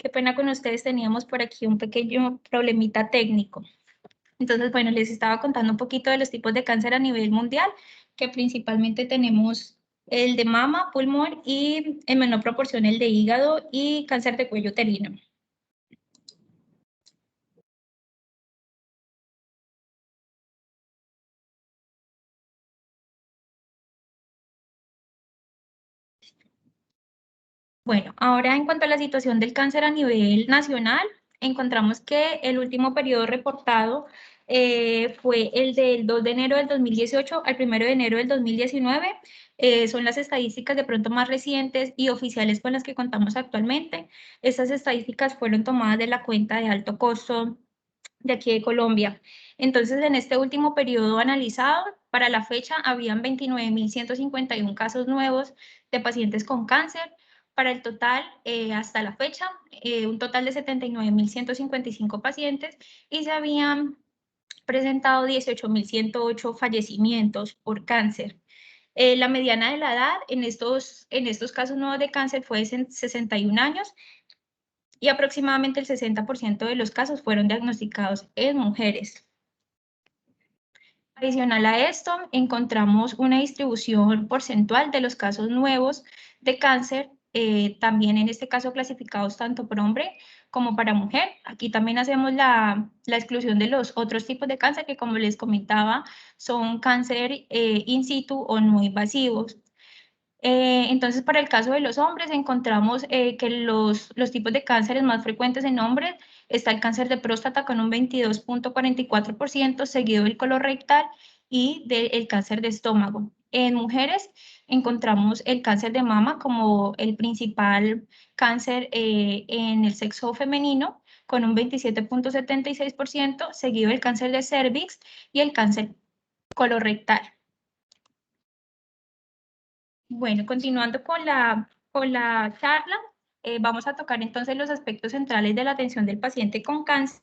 qué pena con ustedes, teníamos por aquí un pequeño problemita técnico. Entonces, bueno, les estaba contando un poquito de los tipos de cáncer a nivel mundial, que principalmente tenemos el de mama, pulmón y en menor proporción el de hígado y cáncer de cuello uterino. Bueno, ahora en cuanto a la situación del cáncer a nivel nacional, encontramos que el último periodo reportado fue el del 2 de enero del 2018 al 1 de enero del 2019. Son las estadísticas de pronto más recientes y oficiales con las que contamos actualmente. Estas estadísticas fueron tomadas de la cuenta de alto costo de aquí de Colombia. Entonces, en este último periodo analizado, para la fecha, habían 29.151 casos nuevos de pacientes con cáncer. Para el total, hasta la fecha, un total de 79.155 pacientes y se habían presentado 18.108 fallecimientos por cáncer. La mediana de la edad en estos casos nuevos de cáncer fue de 61 años y aproximadamente el 60% de los casos fueron diagnosticados en mujeres. Adicional a esto, encontramos una distribución porcentual de los casos nuevos de cáncer, también en este caso clasificados tanto por hombre como para mujer. Aquí también hacemos la exclusión de los otros tipos de cáncer que, como les comentaba, son cáncer in situ o no invasivos. Entonces, para el caso de los hombres, encontramos que los tipos de cánceres más frecuentes en hombres está el cáncer de próstata con un 22.44%, seguido del colorectal y del cáncer de estómago. En mujeres encontramos el cáncer de mama como el principal cáncer en el sexo femenino, con un 27.76%, seguido del cáncer de cervix y el cáncer colorectal. Bueno, continuando con la charla, vamos a tocar entonces los aspectos centrales de la atención del paciente con cáncer.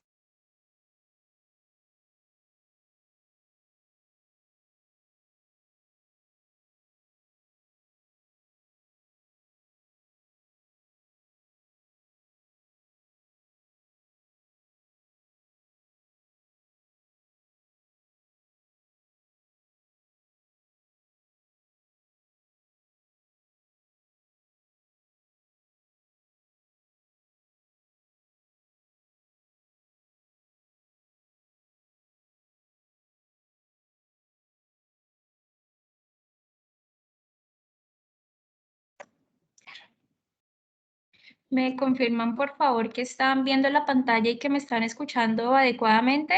¿Me confirman, por favor, que están viendo la pantalla y que me están escuchando adecuadamente?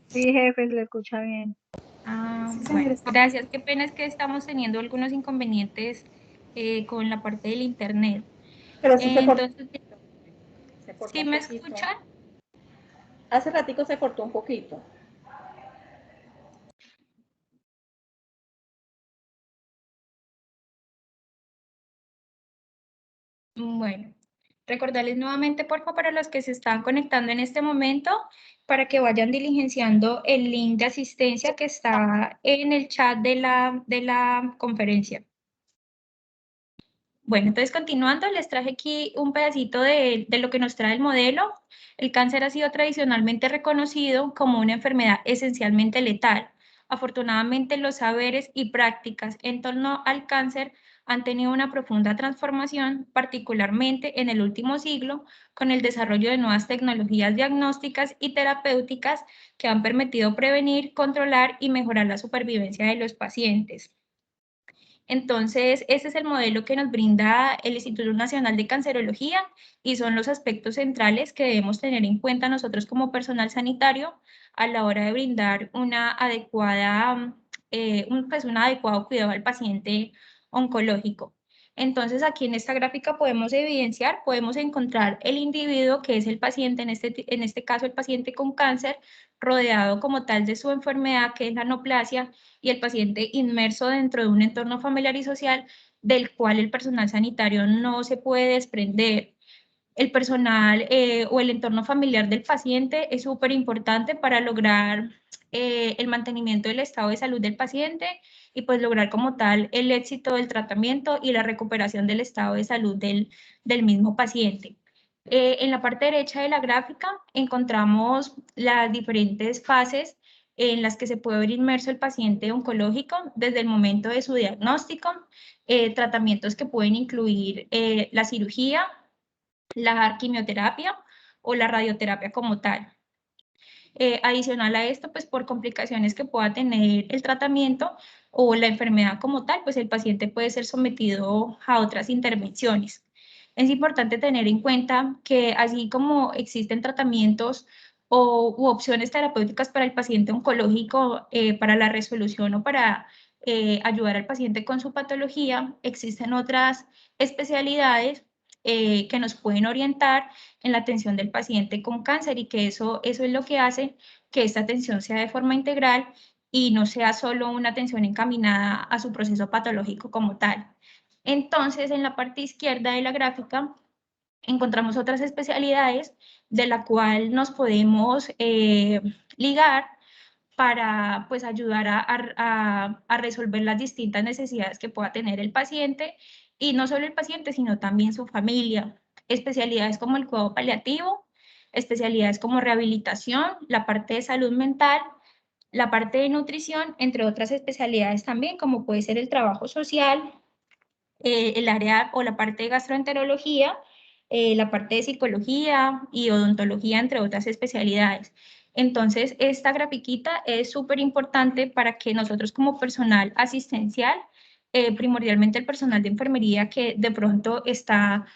Sí, jefe, le escucha bien. Bueno, gracias. Qué pena es que estamos teniendo algunos inconvenientes con la parte del internet. Pero sí se cortó Entonces, ¿sí un me poquito. escuchan? Hace ratico se cortó un poquito. Bueno, recordarles nuevamente, por favor, para los que se están conectando en este momento, para que vayan diligenciando el link de asistencia que está en el chat de la conferencia. Bueno, entonces continuando, les traje aquí un pedacito de lo que nos trae el modelo. El cáncer ha sido tradicionalmente reconocido como una enfermedad esencialmente letal. Afortunadamente, los saberes y prácticas en torno al cáncer han tenido una profunda transformación, particularmente en el último siglo, con el desarrollo de nuevas tecnologías diagnósticas y terapéuticas que han permitido prevenir, controlar y mejorar la supervivencia de los pacientes. Entonces, este es el modelo que nos brinda el Instituto Nacional de Cancerología y son los aspectos centrales que debemos tener en cuenta nosotros como personal sanitario a la hora de brindar una adecuada, un adecuado cuidado al paciente oncológico. Entonces, aquí en esta gráfica podemos evidenciar, podemos encontrar el individuo que es el paciente, en este caso el paciente con cáncer, rodeado como tal de su enfermedad, que es la neoplasia, y el paciente inmerso dentro de un entorno familiar y social del cual el personal sanitario no se puede desprender. el personal o el entorno familiar del paciente es súper importante para lograr el mantenimiento del estado de salud del paciente y pues lograr como tal el éxito del tratamiento y la recuperación del estado de salud del mismo paciente. En la parte derecha de la gráfica encontramos las diferentes fases en las que se puede ver inmerso el paciente oncológico desde el momento de su diagnóstico, tratamientos que pueden incluir la cirugía, la quimioterapia o la radioterapia como tal. Adicional a esto, pues por complicaciones que pueda tener el tratamiento o la enfermedad como tal, pues el paciente puede ser sometido a otras intervenciones. Es importante tener en cuenta que así como existen tratamientos u opciones terapéuticas para el paciente oncológico, para la resolución o para ayudar al paciente con su patología, existen otras especialidades que nos pueden orientar en la atención del paciente con cáncer y que eso es lo que hace que esta atención sea de forma integral y no sea solo una atención encaminada a su proceso patológico como tal. Entonces, en la parte izquierda de la gráfica encontramos otras especialidades de la cual nos podemos ligar para pues ayudar a resolver las distintas necesidades que pueda tener el paciente y no solo el paciente, sino también su familia. Especialidades como el cuidado paliativo, especialidades como rehabilitación, la parte de salud mental, la parte de nutrición, entre otras especialidades también, como puede ser el trabajo social, el área o la parte de gastroenterología, la parte de psicología y odontología, entre otras especialidades. Entonces, esta grafiquita es súper importante para que nosotros como personal asistencial, primordialmente el personal de enfermería que de pronto está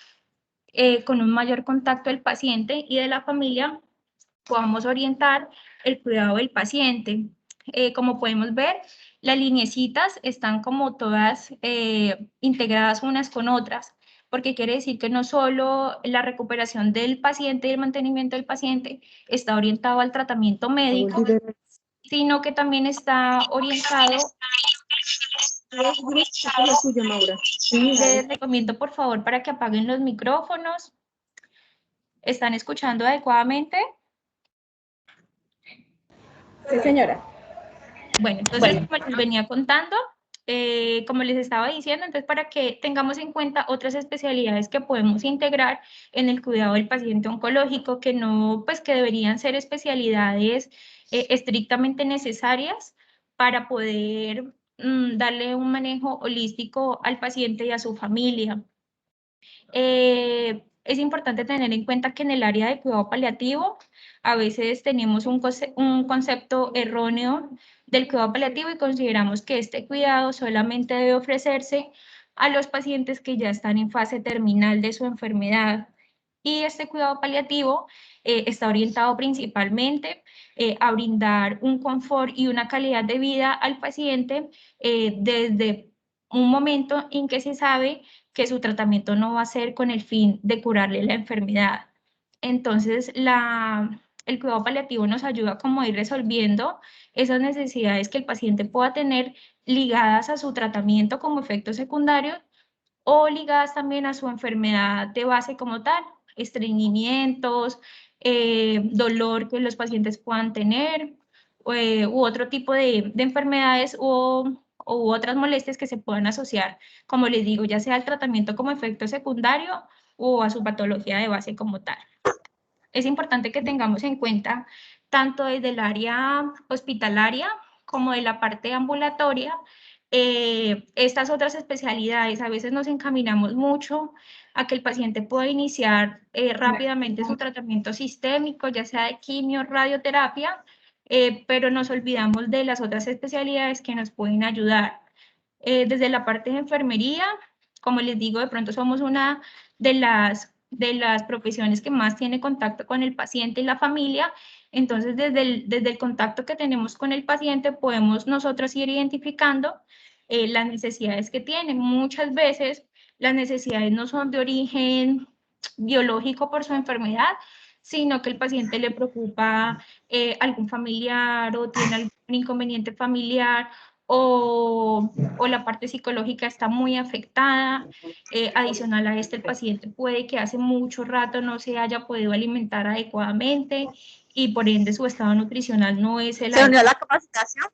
con un mayor contacto del paciente y de la familia, podamos orientar el cuidado del paciente. Como podemos ver, las lineecitas están como todas integradas unas con otras, porque quiere decir que no solo la recuperación del paciente y el mantenimiento del paciente está orientado al tratamiento médico, sino que también está orientado. Les recomiendo por favor para que apaguen los micrófonos. ¿Están escuchando adecuadamente? Sí, señora. Bueno, entonces, como les venía contando, como les estaba diciendo, entonces para que tengamos en cuenta otras especialidades que podemos integrar en el cuidado del paciente oncológico, que no, pues que deberían ser especialidades estrictamente necesarias para poder darle un manejo holístico al paciente y a su familia. Es importante tener en cuenta que en el área de cuidado paliativo a veces tenemos un concepto erróneo del cuidado paliativo y consideramos que este cuidado solamente debe ofrecerse a los pacientes que ya están en fase terminal de su enfermedad. Y este cuidado paliativo está orientado principalmente a brindar un confort y una calidad de vida al paciente desde un momento en que se sabe que su tratamiento no va a ser con el fin de curarle la enfermedad. Entonces, el cuidado paliativo nos ayuda como a ir resolviendo esas necesidades que el paciente pueda tener ligadas a su tratamiento como efectos secundarios o ligadas también a su enfermedad de base como tal, estreñimientos, dolor que los pacientes puedan tener, u otro tipo de enfermedades u otras molestias que se puedan asociar, como les digo, ya sea al tratamiento como efecto secundario o a su patología de base como tal. Es importante que tengamos en cuenta, tanto desde el área hospitalaria como de la parte ambulatoria, estas otras especialidades. A veces nos encaminamos mucho a que el paciente pueda iniciar rápidamente su tratamiento sistémico, ya sea de quimio, radioterapia, pero nos olvidamos de las otras especialidades que nos pueden ayudar. Desde la parte de enfermería, como les digo, de pronto somos una de las profesiones que más tiene contacto con el paciente y la familia. Entonces, desde el contacto que tenemos con el paciente, podemos nosotros ir identificando las necesidades que tiene. Muchas veces las necesidades no son de origen biológico por su enfermedad, sino que el paciente le preocupa algún familiar o tiene algún inconveniente familiar o la parte psicológica está muy afectada. Adicional a el paciente puede que hace mucho rato no se haya podido alimentar adecuadamente y por ende su estado nutricional no es el ¿Se unió a adecuado. la capacitación?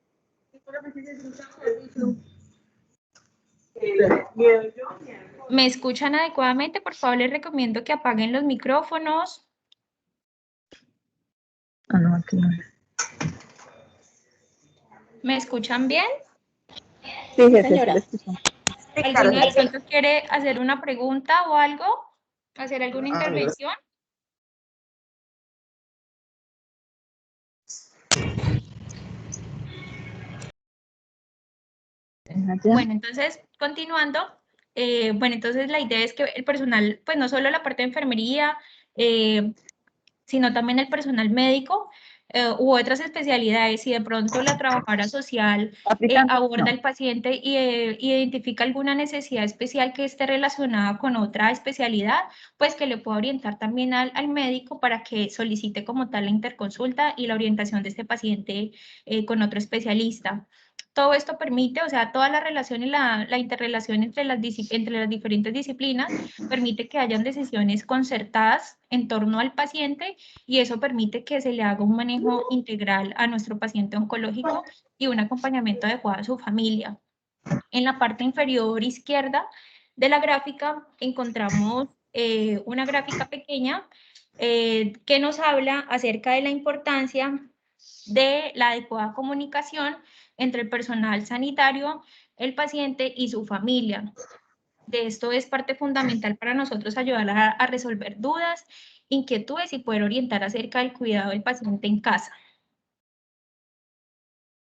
¿Me escuchan adecuadamente? Por favor, les recomiendo que apaguen los micrófonos. No, aquí no. ¿Me escuchan bien? Sí, jefe, señora. sí, le escucho. ¿Alguno de pronto quiere hacer una pregunta o algo? ¿Hacer alguna intervención? Bueno, entonces, continuando, bueno, entonces la idea es que el personal, pues no solo la parte de enfermería, sino también el personal médico u otras especialidades, si de pronto la trabajadora social aborda al paciente y identifica alguna necesidad especial que esté relacionada con otra especialidad, pues que le pueda orientar también al médico para que solicite como tal la interconsulta y la orientación de este paciente con otro especialista. Todo esto permite, o sea, toda la relación y la interrelación entre las diferentes disciplinas permite que hayan decisiones concertadas en torno al paciente y eso permite que se le haga un manejo integral a nuestro paciente oncológico y un acompañamiento adecuado a su familia. En la parte inferior izquierda de la gráfica encontramos una gráfica pequeña que nos habla acerca de la importancia de la adecuada comunicación entre el personal sanitario, el paciente y su familia. De esto es parte fundamental para nosotros ayudar a resolver dudas, inquietudes y poder orientar acerca del cuidado del paciente en casa.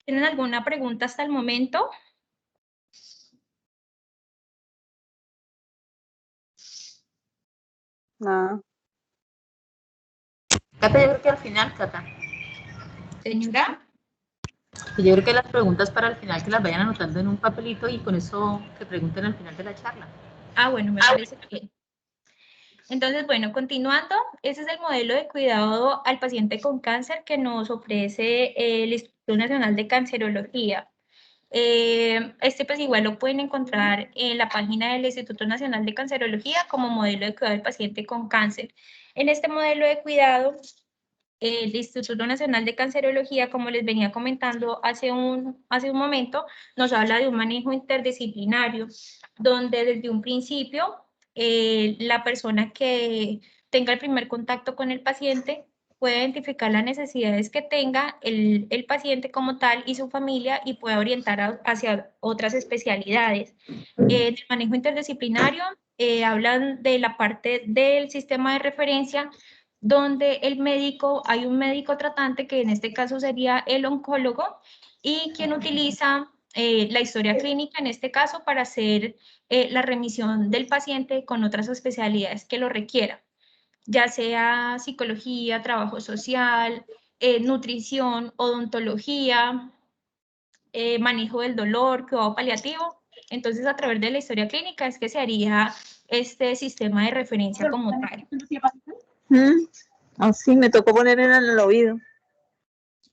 ¿Tienen alguna pregunta hasta el momento? No. Cata, yo creo que al final, Cata. Señora. Yo creo que las preguntas para el final que las vayan anotando en un papelito y con eso que pregunten al final de la charla. Ah, bueno, me parece bien. Entonces, bueno, continuando, ese es el modelo de cuidado al paciente con cáncer que nos ofrece el Instituto Nacional de Cancerología. Este pues igual lo pueden encontrar en la página del Instituto Nacional de Cancerología como modelo de cuidado del paciente con cáncer. En este modelo de cuidado, el Instituto Nacional de Cancerología, como les venía comentando hace un momento, nos habla de un manejo interdisciplinario, donde desde un principio la persona que tenga el primer contacto con el paciente puede identificar las necesidades que tenga el paciente como tal y su familia y puede orientar hacia otras especialidades. El manejo interdisciplinario hablan de la parte del sistema de referencia donde hay un médico tratante que en este caso sería el oncólogo y quien utiliza la historia clínica en este caso para hacer la remisión del paciente con otras especialidades que lo requieran, ya sea psicología, trabajo social, nutrición, odontología, manejo del dolor, cuidado paliativo. Entonces, a través de la historia clínica es que se haría este sistema de referencia como tal. Sí, me tocó poner en el oído.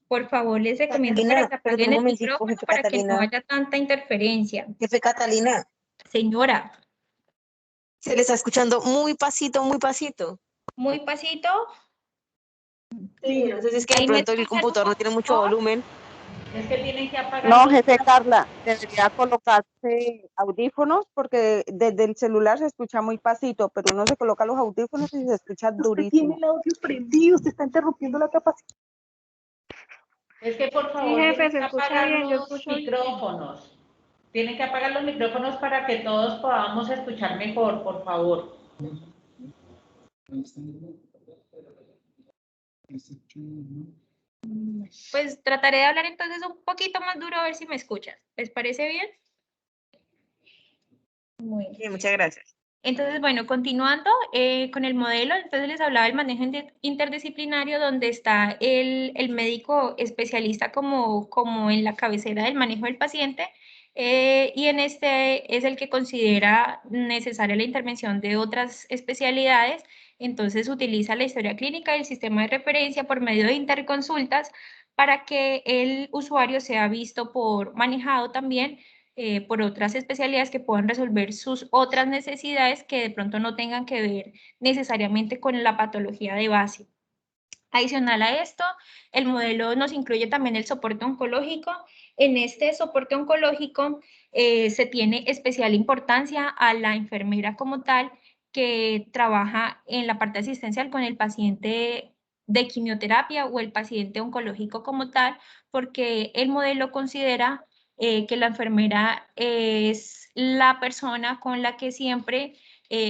Por favor, les recomiendo Catalina, que apaguen el micrófono jefe para que no Catalina. haya tanta interferencia. Jefe Catalina, Señora, se le está escuchando muy pasito, muy pasito. muy pasito. Sí, no sé si es que de Ahí me pronto el escuchan un computador no tiene mucho poco. volumen. Es que tienen que apagar. No, jefe Carla, debería colocarse audífonos porque desde el celular se escucha muy pasito, pero uno se coloca los audífonos y se escucha durísimo. Tiene el audio prendido, se está interrumpiendo la capacidad. Es que por favor, Sí, jefe, tienen se que escucha apagar bien, yo los escucho bien. micrófonos. Tienen que apagar los micrófonos para que todos podamos escuchar mejor, por favor. Pues trataré de hablar entonces un poquito más duro a ver si me escuchan. ¿Les parece bien? Muy bien. Sí, muchas gracias. Entonces, bueno, continuando con el modelo, entonces les hablaba del manejo interdisciplinario donde está el médico especialista como en la cabecera del manejo del paciente y en este es el que considera necesaria la intervención de otras especialidades. Entonces utiliza la historia clínica y el sistema de referencia por medio de interconsultas para que el usuario sea visto manejado también por otras especialidades que puedan resolver sus otras necesidades que de pronto no tengan que ver necesariamente con la patología de base. Adicional a esto, el modelo nos incluye también el soporte oncológico. En este soporte oncológico se tiene especial importancia a la enfermera como tal que trabaja en la parte asistencial con el paciente de quimioterapia o el paciente oncológico como tal, porque el modelo considera que la enfermera es la persona con la que siempre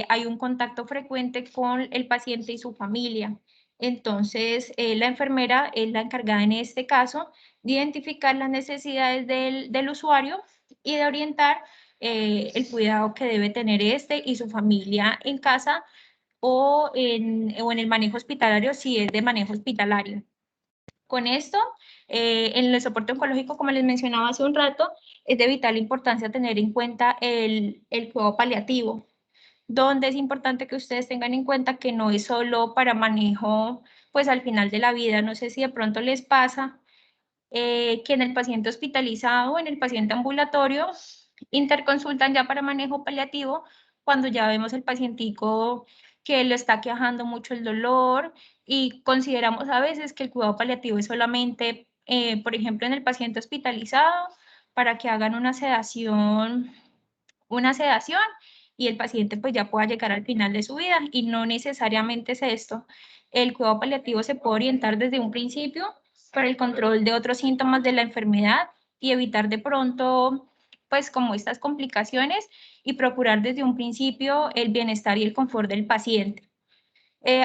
hay un contacto frecuente con el paciente y su familia. Entonces, la enfermera es la encargada en este caso de identificar las necesidades del usuario y de orientar el cuidado que debe tener este y su familia en casa o en el manejo hospitalario si es de manejo hospitalario. Con esto, en el soporte oncológico, como les mencionaba hace un rato, es de vital importancia tener en cuenta el cuidado paliativo, donde es importante que ustedes tengan en cuenta que no es solo para manejo, pues al final de la vida. No sé si de pronto les pasa que en el paciente hospitalizado o en el paciente ambulatorio interconsultan ya para manejo paliativo cuando ya vemos el pacientico que le está quejando mucho el dolor y consideramos a veces que el cuidado paliativo es solamente, por ejemplo, en el paciente hospitalizado para que hagan una sedación y el paciente pues ya pueda llegar al final de su vida y no necesariamente es esto. El cuidado paliativo se puede orientar desde un principio para el control de otros síntomas de la enfermedad y evitar de pronto pues como estas complicaciones y procurar desde un principio el bienestar y el confort del paciente.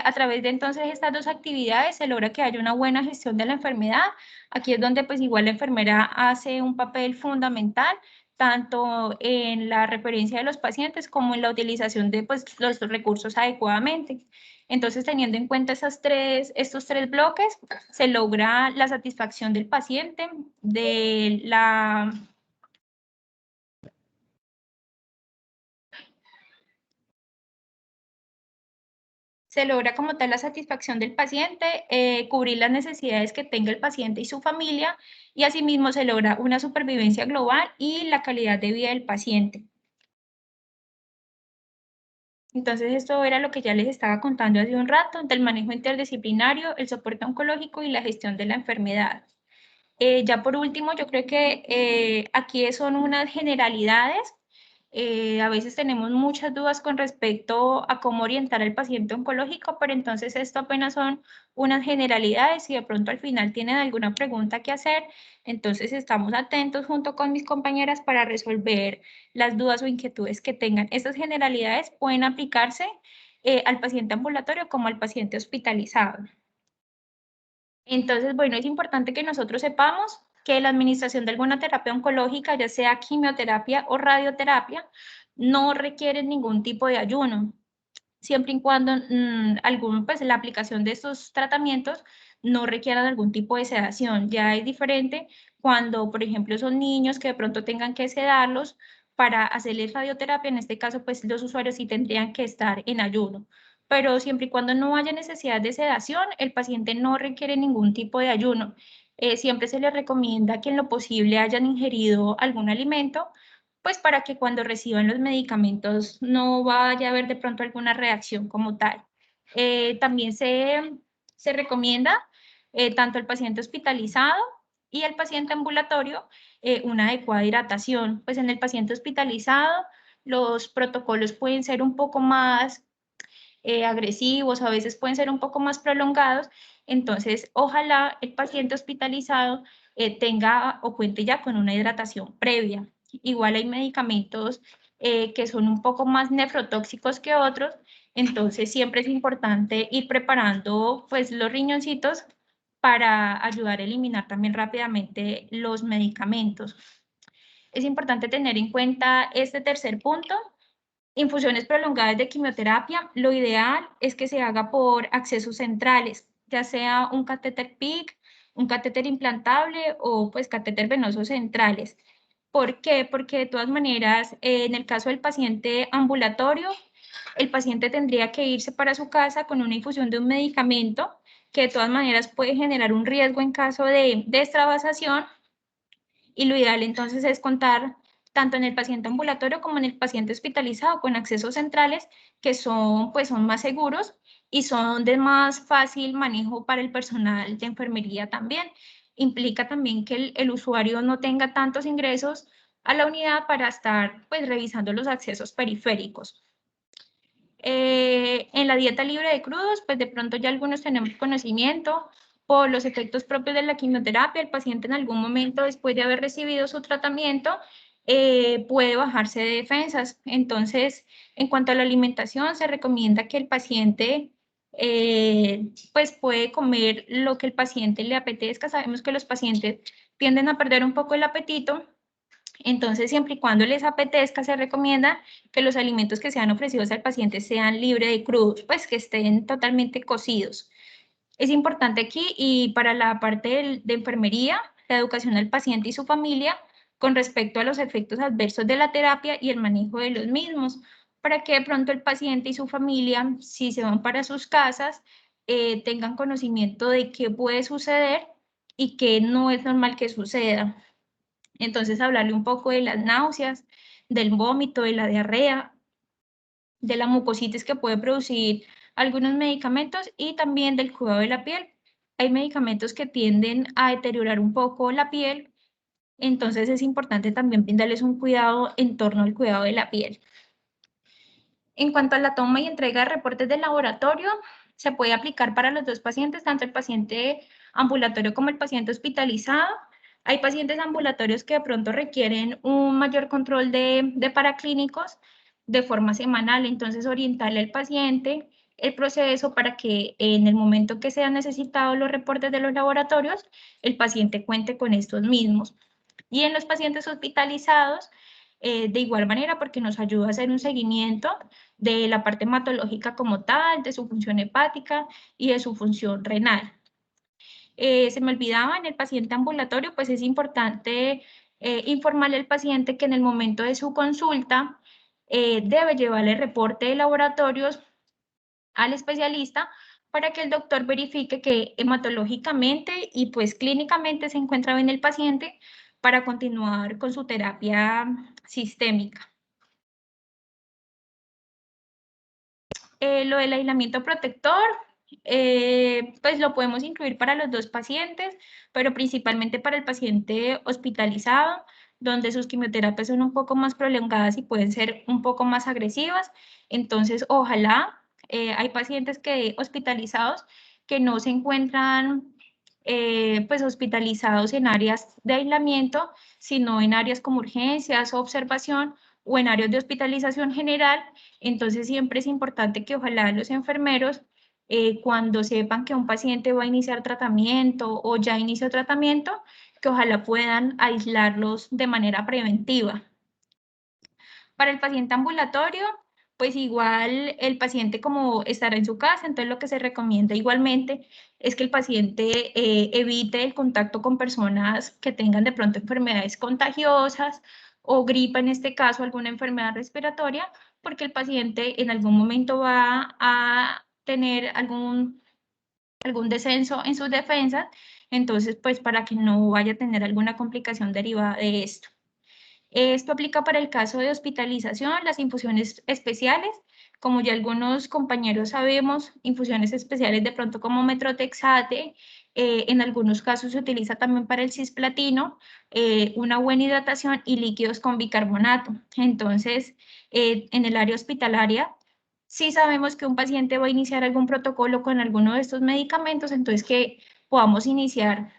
A través de entonces estas dos actividades se logra que haya una buena gestión de la enfermedad. Aquí es donde pues igual la enfermera hace un papel fundamental tanto en la referencia de los pacientes como en la utilización de pues, los recursos adecuadamente. Entonces, teniendo en cuenta estos tres bloques, se logra la satisfacción del paciente, se logra como tal la satisfacción del paciente, cubrir las necesidades que tenga el paciente y su familia, y asimismo se logra una supervivencia global y la calidad de vida del paciente. Entonces, esto era lo que ya les estaba contando hace un rato, del manejo interdisciplinario, el soporte oncológico y la gestión de la enfermedad. Ya por último, yo creo que aquí son unas generalidades. A veces tenemos muchas dudas con respecto a cómo orientar al paciente oncológico, pero entonces esto apenas son unas generalidades y de pronto al final tienen alguna pregunta que hacer, entonces estamos atentos junto con mis compañeras para resolver las dudas o inquietudes que tengan. Estas generalidades pueden aplicarse al paciente ambulatorio como al paciente hospitalizado. Entonces, bueno, es importante que nosotros sepamos que la administración de alguna terapia oncológica, ya sea quimioterapia o radioterapia, no requiere ningún tipo de ayuno, siempre y cuando pues, la aplicación de estos tratamientos no requieran algún tipo de sedación. Ya es diferente cuando, por ejemplo, son niños que de pronto tengan que sedarlos para hacerles radioterapia. En este caso, pues los usuarios sí tendrían que estar en ayuno. Pero siempre y cuando no haya necesidad de sedación, el paciente no requiere ningún tipo de ayuno. Siempre se les recomienda que en lo posible hayan ingerido algún alimento, pues para que cuando reciban los medicamentos no vaya a haber de pronto alguna reacción como tal. También se recomienda tanto al paciente hospitalizado y al paciente ambulatorio una adecuada hidratación. Pues en el paciente hospitalizado los protocolos pueden ser un poco más agresivos, a veces pueden ser un poco más prolongados, entonces ojalá el paciente hospitalizado tenga o cuente ya con una hidratación previa. Igual hay medicamentos que son un poco más nefrotóxicos que otros, entonces siempre es importante ir preparando pues los riñoncitos para ayudar a eliminar también rápidamente los medicamentos. Es importante tener en cuenta este tercer punto. Infusiones prolongadas de quimioterapia, lo ideal es que se haga por accesos centrales, ya sea un catéter PIC, un catéter implantable o pues catéter venoso centrales. ¿Por qué? Porque de todas maneras, en el caso del paciente ambulatorio, el paciente tendría que irse para su casa con una infusión de un medicamento que de todas maneras puede generar un riesgo en caso de extravasación, y lo ideal entonces es contar tanto en el paciente ambulatorio como en el paciente hospitalizado con accesos centrales que son más seguros y son de más fácil manejo para el personal de enfermería también. Implica también que el usuario no tenga tantos ingresos a la unidad para estar revisando los accesos periféricos. En la dieta libre de crudos, pues de pronto ya algunos tenemos conocimiento por los efectos propios de la quimioterapia. El paciente en algún momento después de haber recibido su tratamiento puede bajarse de defensas. Entonces, en cuanto a la alimentación, se recomienda que el paciente pues puede comer lo que el paciente le apetezca. Sabemos que los pacientes tienden a perder un poco el apetito. Entonces, siempre y cuando les apetezca, se recomienda que los alimentos que sean ofrecidos al paciente sean libres de crudos, pues que estén totalmente cocidos. Es importante aquí, y para la parte de enfermería, la educación al paciente y su familia con respecto a los efectos adversos de la terapia y el manejo de los mismos, para que de pronto el paciente y su familia, si se van para sus casas, tengan conocimiento de qué puede suceder y qué no es normal que suceda. Entonces, hablarle un poco de las náuseas, del vómito, de la diarrea, de la mucositis que puede producir algunos medicamentos y también del cuidado de la piel. Hay medicamentos que tienden a deteriorar un poco la piel, entonces es importante también brindarles un cuidado en torno al cuidado de la piel. En cuanto a la toma y entrega de reportes de laboratorio, se puede aplicar para los dos pacientes, tanto el paciente ambulatorio como el paciente hospitalizado. Hay pacientes ambulatorios que de pronto requieren un mayor control de paraclínicos de forma semanal, entonces orientarle al paciente el proceso para que en el momento que sean necesitados los reportes de los laboratorios, el paciente cuente con estos mismos. Y en los pacientes hospitalizados, de igual manera, porque nos ayuda a hacer un seguimiento de la parte hematológica como tal, de su función hepática y de su función renal. Se me olvidaba, en el paciente ambulatorio, pues es importante informarle al paciente que en el momento de su consulta debe llevarle el reporte de laboratorios al especialista para que el doctor verifique que hematológicamente y pues clínicamente se encuentra bien el paciente para continuar con su terapia sistémica. Lo del aislamiento protector, pues lo podemos incluir para los dos pacientes, pero principalmente para el paciente hospitalizado, donde sus quimioterapias son un poco más prolongadas y pueden ser un poco más agresivas. Entonces, ojalá, hay pacientes hospitalizados que no se encuentran pues hospitalizados en áreas de aislamiento, sino en áreas como urgencias o observación o en áreas de hospitalización general. Entonces siempre es importante que ojalá los enfermeros, cuando sepan que un paciente va a iniciar tratamiento o ya inició tratamiento, que ojalá puedan aislarlos de manera preventiva. Para el paciente ambulatorio, pues igual el paciente como estará en su casa, entonces lo que se recomienda igualmente es que el paciente evite el contacto con personas que tengan de pronto enfermedades contagiosas o gripa, en este caso alguna enfermedad respiratoria, porque el paciente en algún momento va a tener algún descenso en sus defensas, entonces pues para que no vaya a tener alguna complicación derivada de esto. Esto aplica para el caso de hospitalización, las infusiones especiales, como ya algunos compañeros sabemos, infusiones especiales de pronto como metrotexate, en algunos casos se utiliza también para el cisplatino, una buena hidratación y líquidos con bicarbonato. Entonces, en el área hospitalaria, sí sabemos que un paciente va a iniciar algún protocolo con alguno de estos medicamentos, entonces que podamos iniciar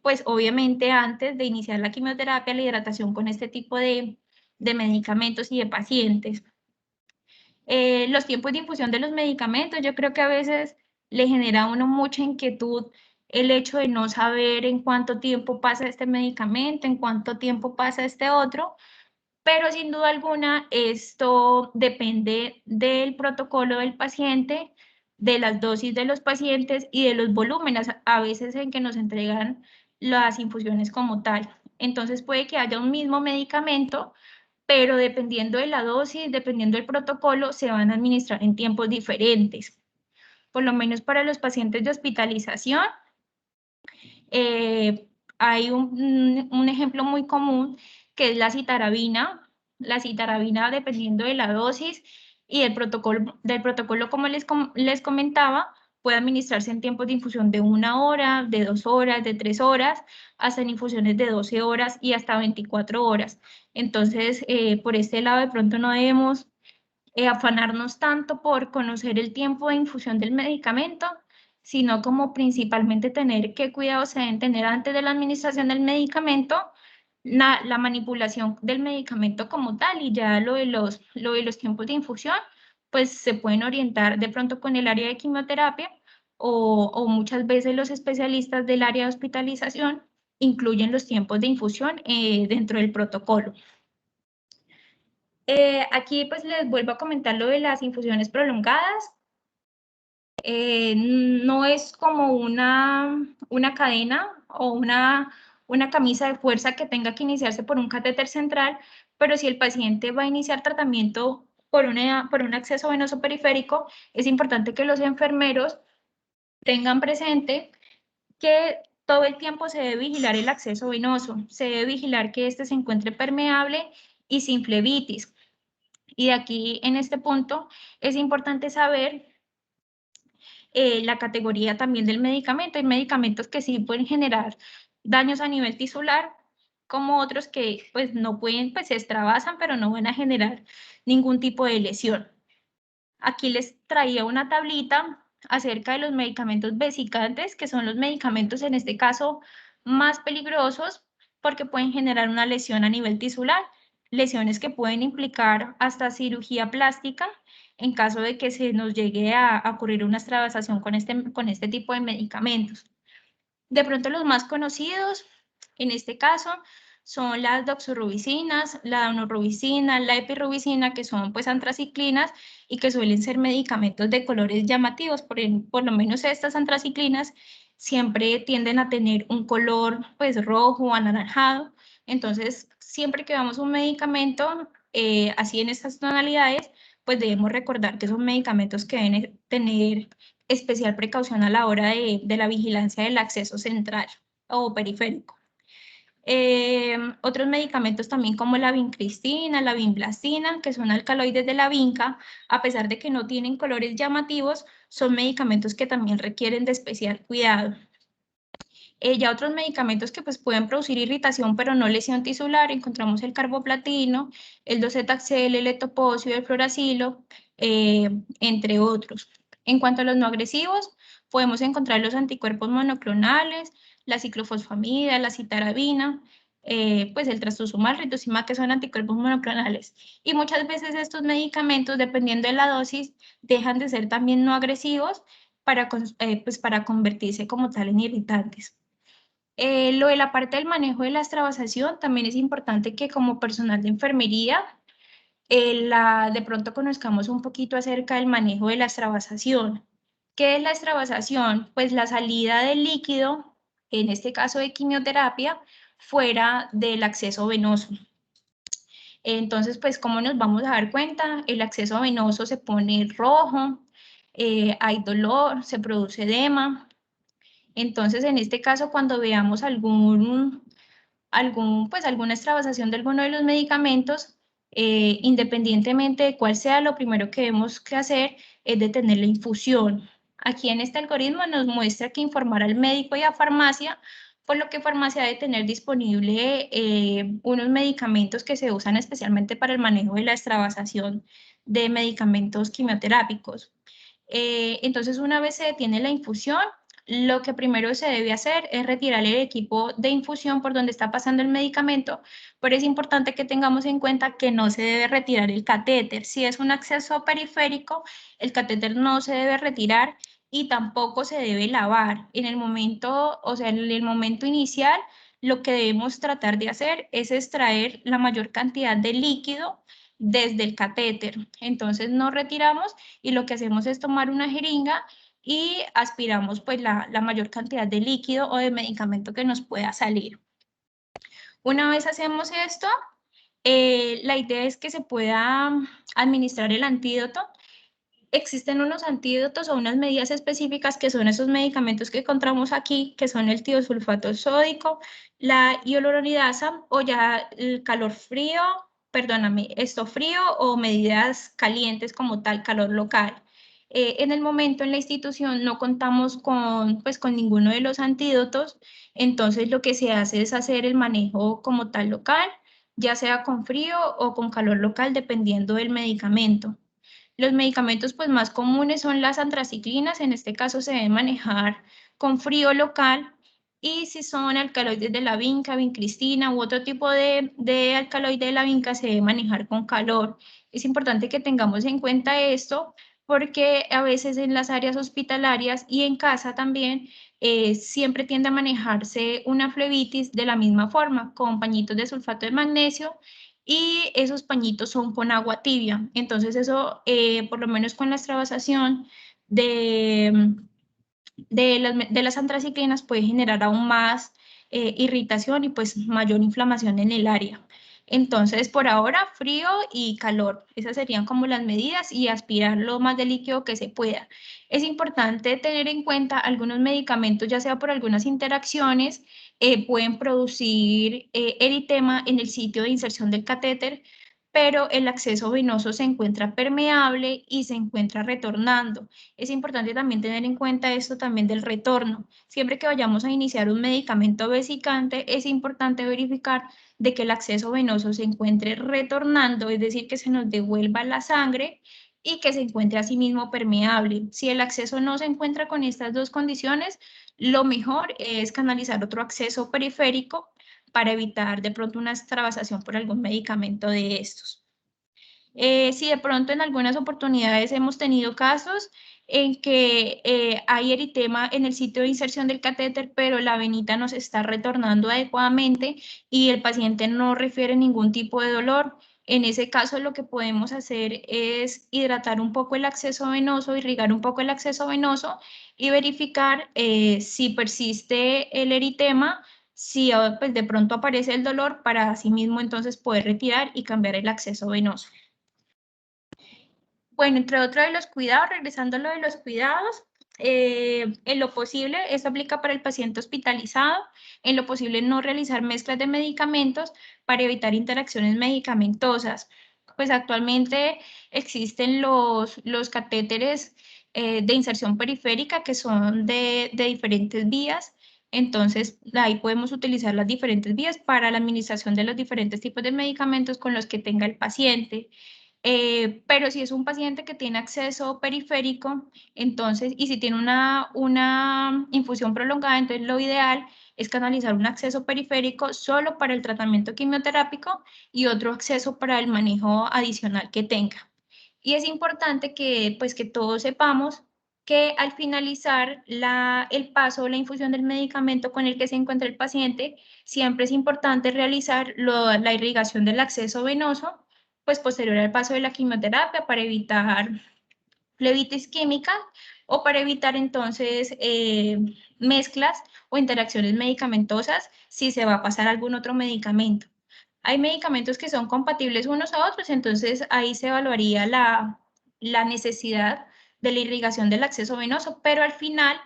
pues obviamente antes de iniciar la quimioterapia, la hidratación con este tipo de medicamentos y de pacientes. Los tiempos de infusión de los medicamentos, yo creo que a veces le genera a uno mucha inquietud el hecho de no saber en cuánto tiempo pasa este medicamento, en cuánto tiempo pasa este otro, pero sin duda alguna esto depende del protocolo del paciente, de las dosis de los pacientes y de los volúmenes a veces en que nos entregan las infusiones como tal. Entonces puede que haya un mismo medicamento, pero dependiendo de la dosis, dependiendo del protocolo, se van a administrar en tiempos diferentes. por lo menos para los pacientes de hospitalización. Hay un ejemplo muy común que es la citarabina. La citarabina, dependiendo de la dosis y del protocolo como les comentaba, puede administrarse en tiempos de infusión de 1 hora, de 2 horas, de 3 horas, hasta en infusiones de 12 horas y hasta 24 horas. Entonces, por este lado, de pronto no debemos afanarnos tanto por conocer el tiempo de infusión del medicamento, sino como principalmente tener qué cuidados se deben tener antes de la administración del medicamento, la manipulación del medicamento como tal, y ya lo de los tiempos de infusión, pues se pueden orientar de pronto con el área de quimioterapia o muchas veces los especialistas del área de hospitalización incluyen los tiempos de infusión dentro del protocolo. Aquí pues les vuelvo a comentar lo de las infusiones prolongadas. No es como una cadena o una camisa de fuerza que tenga que iniciarse por un catéter central, pero si el paciente va a iniciar tratamiento por un acceso venoso periférico, es importante que los enfermeros tengan presente que todo el tiempo se debe vigilar el acceso venoso, se debe vigilar que éste se encuentre permeable y sin flebitis. Y de aquí, en este punto, es importante saber la categoría también del medicamento. Hay medicamentos que sí pueden generar daños a nivel tisular, como otros que pues no pueden, pues se extravasan, pero no van a generar ningún tipo de lesión. Aquí les traía una tablita acerca de los medicamentos vesicantes, que son los medicamentos en este caso más peligrosos porque pueden generar una lesión a nivel tisular, lesiones que pueden implicar hasta cirugía plástica en caso de que se nos llegue a ocurrir una extravasación con este tipo de medicamentos. De pronto los más conocidos, en este caso, son las doxorubicinas, la daunorubicina, la epirubicina, que son pues antraciclinas y que suelen ser medicamentos de colores llamativos. Por lo menos estas antraciclinas siempre tienden a tener un color pues rojo o anaranjado. Entonces, siempre que damos un medicamento así en estas tonalidades, pues debemos recordar que son medicamentos que deben tener especial precaución a la hora de la vigilancia del acceso central o periférico. Otros medicamentos también como la vincristina, la vinblastina, que son alcaloides de la vinca, a pesar de que no tienen colores llamativos, son medicamentos que también requieren de especial cuidado. Ya otros medicamentos que pues pueden producir irritación pero no lesión tisular, encontramos el carboplatino, el docetaxel, el etoposio, el fluoracilo, entre otros. En cuanto a los no agresivos, podemos encontrar los anticuerpos monoclonales, la ciclofosfamida, la citarabina, pues el trastuzumab, rituximab, que son anticuerpos monoclonales. Y muchas veces estos medicamentos, dependiendo de la dosis, dejan de ser también no agresivos para convertirse como tal en irritantes. Lo de la parte del manejo de la extravasación, también es importante que como personal de enfermería, de pronto conozcamos un poquito acerca del manejo de la extravasación. ¿Qué es la extravasación? Pues la salida del líquido, en este caso de quimioterapia, fuera del acceso venoso. Entonces, pues, ¿cómo nos vamos a dar cuenta? El acceso venoso se pone rojo, hay dolor, se produce edema. Entonces, en este caso, cuando veamos alguna extravasación de alguno de los medicamentos, independientemente de cuál sea, lo primero que debemos que hacer es detener la infusión. Aquí en este algoritmo nos muestra que informar al médico y a farmacia, por lo que farmacia debe tener disponible unos medicamentos que se usan especialmente para el manejo de la extravasación de medicamentos quimioterápicos. Entonces, una vez se detiene la infusión, lo que primero se debe hacer es retirar el equipo de infusión por donde está pasando el medicamento, pero es importante que tengamos en cuenta que no se debe retirar el catéter. Si es un acceso periférico, el catéter no se debe retirar y tampoco se debe lavar. En el momento, en el momento inicial, lo que debemos tratar de hacer es extraer la mayor cantidad de líquido desde el catéter. Entonces no retiramos y lo que hacemos es tomar una jeringa y aspiramos pues la mayor cantidad de líquido o de medicamento que nos pueda salir. Una vez hacemos esto, la idea es que se pueda administrar el antídoto. existen unos antídotos o unas medidas específicas que son esos medicamentos que encontramos aquí, que son el tiosulfato sódico, la hialuronidasa o ya el calor frío, perdóname, esto frío o medidas calientes como tal, calor local. En el momento en la institución no contamos con, pues, con ninguno de los antídotos, entonces lo que se hace es hacer el manejo como tal local, ya sea con frío o con calor local, dependiendo del medicamento. Los medicamentos pues, más comunes son las antraciclinas, en este caso se deben manejar con frío local, y si son alcaloides de la vinca, vincristina u otro tipo de alcaloide de la vinca, se debe manejar con calor. Es importante que tengamos en cuenta esto porque a veces en las áreas hospitalarias y en casa también siempre tiende a manejarse una flebitis de la misma forma, con pañitos de sulfato de magnesio, y esos pañitos son con agua tibia. Entonces eso, por lo menos con la extravasación de las antraciclinas, puede generar aún más irritación y pues mayor inflamación en el área. Entonces, por ahora, frío y calor. Esas serían como las medidas y aspirar lo más de líquido que se pueda. Es importante tener en cuenta algunos medicamentos, ya sea por algunas interacciones, pueden producir eritema en el sitio de inserción del catéter, pero el acceso venoso se encuentra permeable y se encuentra retornando. Es importante también tener en cuenta esto también del retorno. Siempre que vayamos a iniciar un medicamento vesicante, es importante verificar de que el acceso venoso se encuentre retornando, es decir, que se nos devuelva la sangre y que se encuentre asimismo permeable. Si el acceso no se encuentra con estas dos condiciones, lo mejor es canalizar otro acceso periférico para evitar de pronto una extravasación por algún medicamento de estos. Si de pronto en algunas oportunidades hemos tenido casos en que hay eritema en el sitio de inserción del catéter, pero la venita nos está retornando adecuadamente y el paciente no refiere ningún tipo de dolor. En ese caso, lo que podemos hacer es hidratar un poco el acceso venoso, irrigar un poco el acceso venoso y verificar si persiste el eritema, si pues, de pronto aparece el dolor, para así mismo entonces poder retirar y cambiar el acceso venoso. Bueno, entre otros de los cuidados, regresando a lo de los cuidados, en lo posible, esto aplica para el paciente hospitalizado, en lo posible no realizar mezclas de medicamentos para evitar interacciones medicamentosas. Pues actualmente existen los catéteres de inserción periférica que son de diferentes vías, entonces ahí podemos utilizar las diferentes vías para la administración de los diferentes tipos de medicamentos con los que tenga el paciente. Pero si es un paciente que tiene acceso periférico, entonces, y si tiene una infusión prolongada, entonces lo ideal es canalizar un acceso periférico solo para el tratamiento quimioterápico y otro acceso para el manejo adicional que tenga. Y es importante que, pues, que todos sepamos que al finalizar el paso o la infusión del medicamento con el que se encuentra el paciente, siempre es importante realizar la irrigación del acceso venoso pues posterior al paso de la quimioterapia para evitar flebitis química o para evitar entonces mezclas o interacciones medicamentosas si se va a pasar algún otro medicamento. Hay medicamentos que son compatibles unos a otros, entonces ahí se evaluaría la necesidad de la irrigación del acceso venoso, pero al final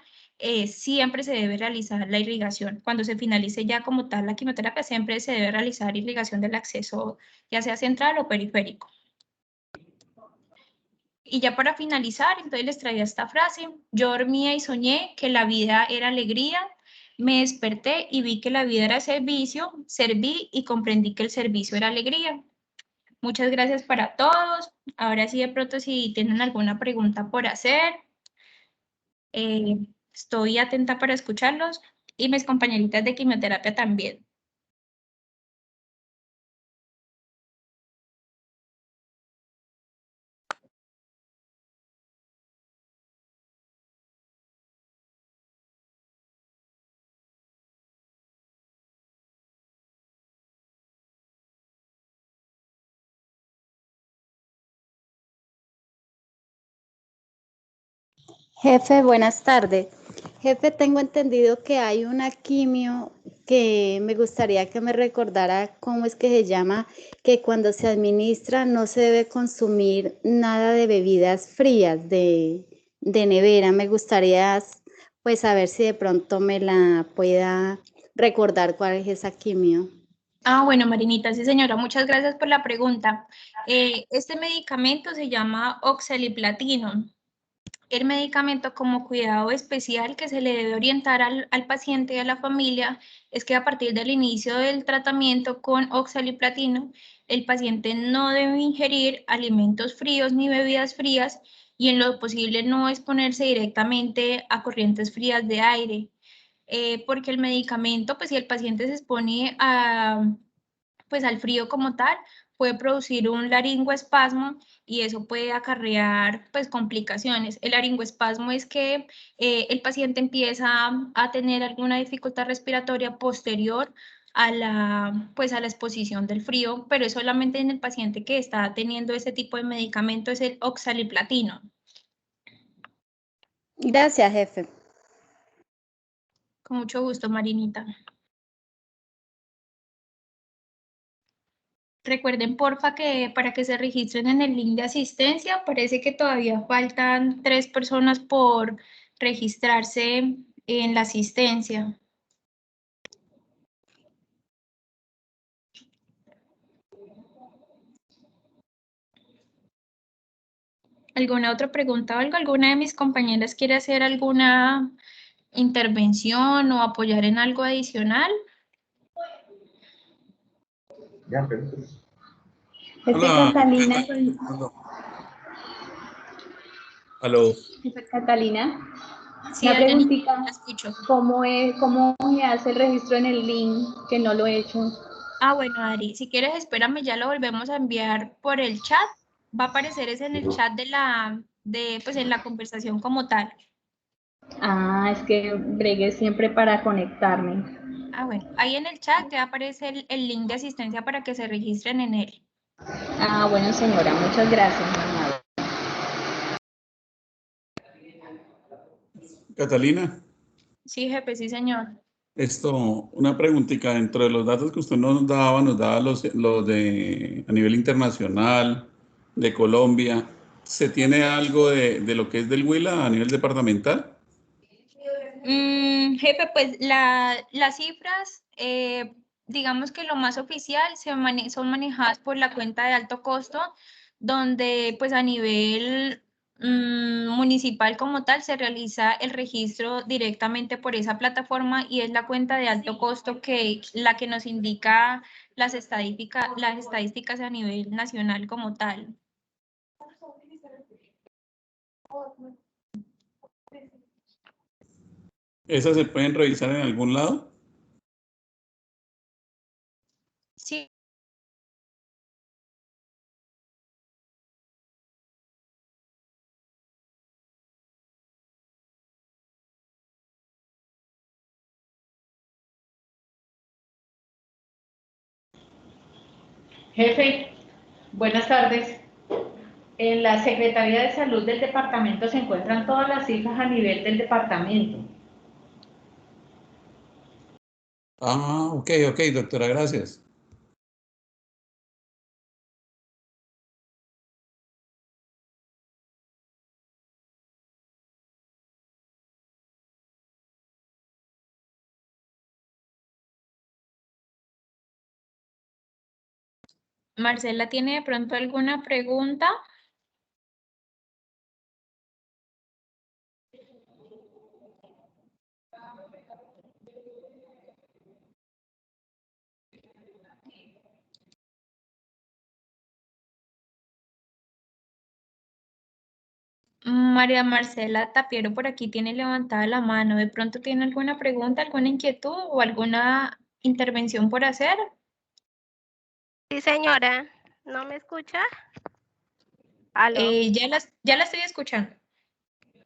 siempre se debe realizar la irrigación. Cuando se finalice ya como tal la quimioterapia, siempre se debe realizar irrigación del acceso, ya sea central o periférico. Y ya para finalizar, entonces les traía esta frase: yo dormía y soñé que la vida era alegría, me desperté y vi que la vida era servicio, serví y comprendí que el servicio era alegría. Muchas gracias para todos. Ahora sí, de pronto, si tienen alguna pregunta por hacer, estoy atenta para escucharlos y mis compañeritas de quimioterapia también. Jefe, buenas tardes. Jefe, tengo entendido que hay una quimio que me gustaría que me recordara cómo es que se llama, que cuando se administra no se debe consumir nada de bebidas frías, de nevera. Me gustaría pues saber si de pronto me la pueda recordar cuál es esa quimio. Ah, bueno, Marinita, sí señora, muchas gracias por la pregunta. Este medicamento se llama oxaliplatina. El medicamento como cuidado especial que se le debe orientar al paciente y a la familia es que a partir del inicio del tratamiento con oxaliplatino, el paciente no debe ingerir alimentos fríos ni bebidas frías y en lo posible no exponerse directamente a corrientes frías de aire, porque el medicamento, pues si el paciente se expone pues al frío como tal, puede producir un laringoespasmo y eso puede acarrear pues complicaciones. El laringoespasmo es que el paciente empieza a tener alguna dificultad respiratoria posterior pues a la exposición del frío, pero es solamente en el paciente que está teniendo ese tipo de medicamento, es el oxaliplatino. Gracias, jefe. Con mucho gusto, Marinita. Recuerden, porfa, que para que se registren en el link de asistencia, parece que todavía faltan 3 personas por registrarse en la asistencia. ¿Alguna otra pregunta o algo? ¿Alguna de mis compañeras quiere hacer alguna intervención o apoyar en algo adicional? Jefe Hola, Catalina, aló. jefe Catalina, Sí, una Adrianita, preguntita, la escucho. ¿cómo se hace el registro en el link que no lo he hecho? Ah, bueno, Adri, si quieres, espérame, ya lo volvemos a enviar por el chat. Va a aparecer es en el chat pues en la conversación como tal. Ah, es que bregué siempre para conectarme. Ah, bueno, ahí en el chat ya aparece el link de asistencia para que se registren en él. Ah, bueno, señora, muchas gracias, mamá. Catalina, Sí, jefe, sí, señor. una preguntita. Dentro de los datos que usted nos daba los de a nivel internacional, de Colombia. ¿Se tiene algo de lo que es del Huila a nivel departamental? Jefe, pues las cifras, digamos que lo más oficial son manejadas por la cuenta de alto costo, donde pues a nivel municipal como tal se realiza el registro directamente por esa plataforma y es la cuenta de alto costo la que nos indica las estadísticas a nivel nacional como tal. ¿Esas se pueden revisar en algún lado? Sí. Jefe, buenas tardes. En la Secretaría de Salud del departamento se encuentran todas las cifras a nivel del departamento. Ah, ok, doctora, gracias. Marcela, ¿tiene de pronto alguna pregunta? María Marcela Tapiero por aquí tiene levantada la mano. ¿De pronto tiene alguna pregunta, alguna inquietud o alguna intervención por hacer? Sí, señora, ¿no me escucha? ¿Aló? Ya la estoy escuchando.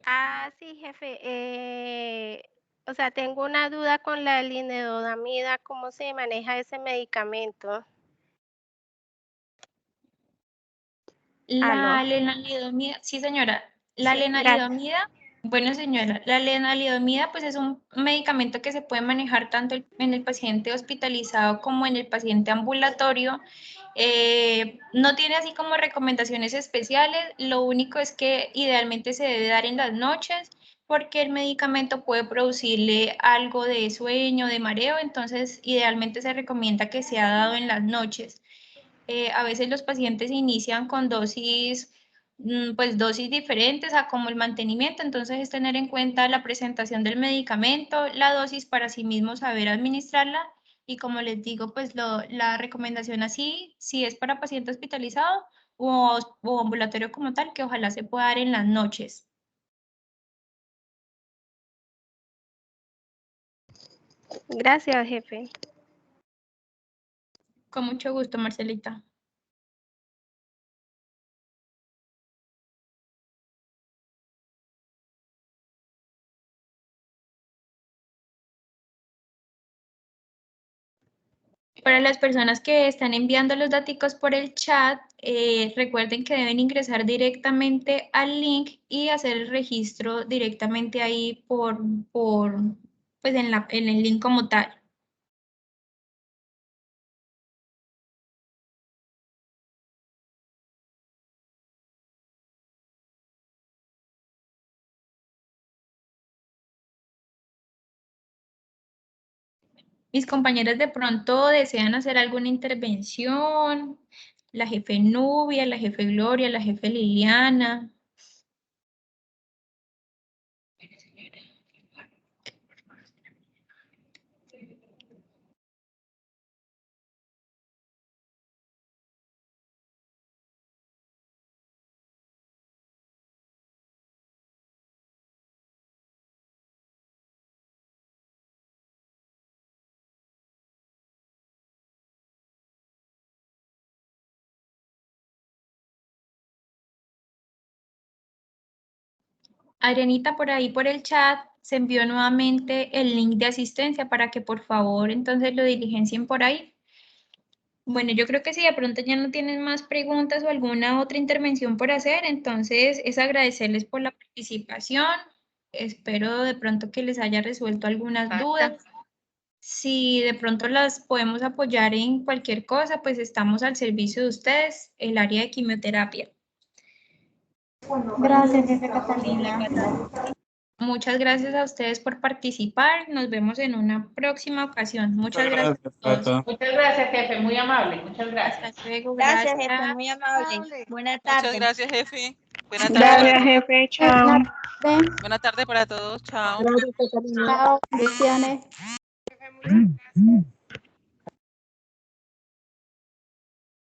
Ah, sí, jefe. O sea, tengo una duda con la linezolida, ¿cómo se maneja ese medicamento? ¿Aló? La lenalidomida, sí señora, la Sí, gracias. lenalidomida Bueno, señora, la lenalidomida pues es un medicamento que se puede manejar tanto en el paciente hospitalizado como en el paciente ambulatorio. No tiene así como recomendaciones especiales, lo único es que idealmente se debe dar en las noches porque el medicamento puede producirle algo de sueño, de mareo, entonces idealmente se recomienda que sea dado en las noches. A veces los pacientes inician con dosis, pues dosis diferentes a como el mantenimiento, entonces es tener en cuenta la presentación del medicamento, la dosis para sí mismo saber administrarla y como les digo, pues la recomendación así, si es para paciente hospitalizado o ambulatorio como tal, que ojalá se pueda dar en las noches. Gracias, jefe. Con mucho gusto, Marcelita. Para las personas que están enviando los datos por el chat, recuerden que deben ingresar directamente al link y hacer el registro directamente ahí pues en el link como tal. Mis compañeras de pronto desean hacer alguna intervención, la jefe Nubia, la jefe Gloria, la jefe Liliana. Adrianita, por ahí por el chat se envió nuevamente el link de asistencia para que por favor entonces lo diligencien por ahí. Bueno, yo creo que si de pronto ya no tienen más preguntas o alguna otra intervención por hacer, entonces es agradecerles por la participación. Espero de pronto que les haya resuelto algunas dudas. Si de pronto las podemos apoyar en cualquier cosa, pues estamos al servicio de ustedes, el área de quimioterapia. Gracias, jefe Catalina. Muchas gracias a ustedes por participar. Nos vemos en una próxima ocasión. Muchas gracias a todos. Muchas gracias, jefe, muy amable, muchas gracias. Hasta luego, Gracias, gracias. jefe, muy amable. Buenas tardes. Muchas gracias, jefe. Buenas tardes. Gracias, jefe. Chao. Buenas tardes para todos. Chao. Chao, bendiciones.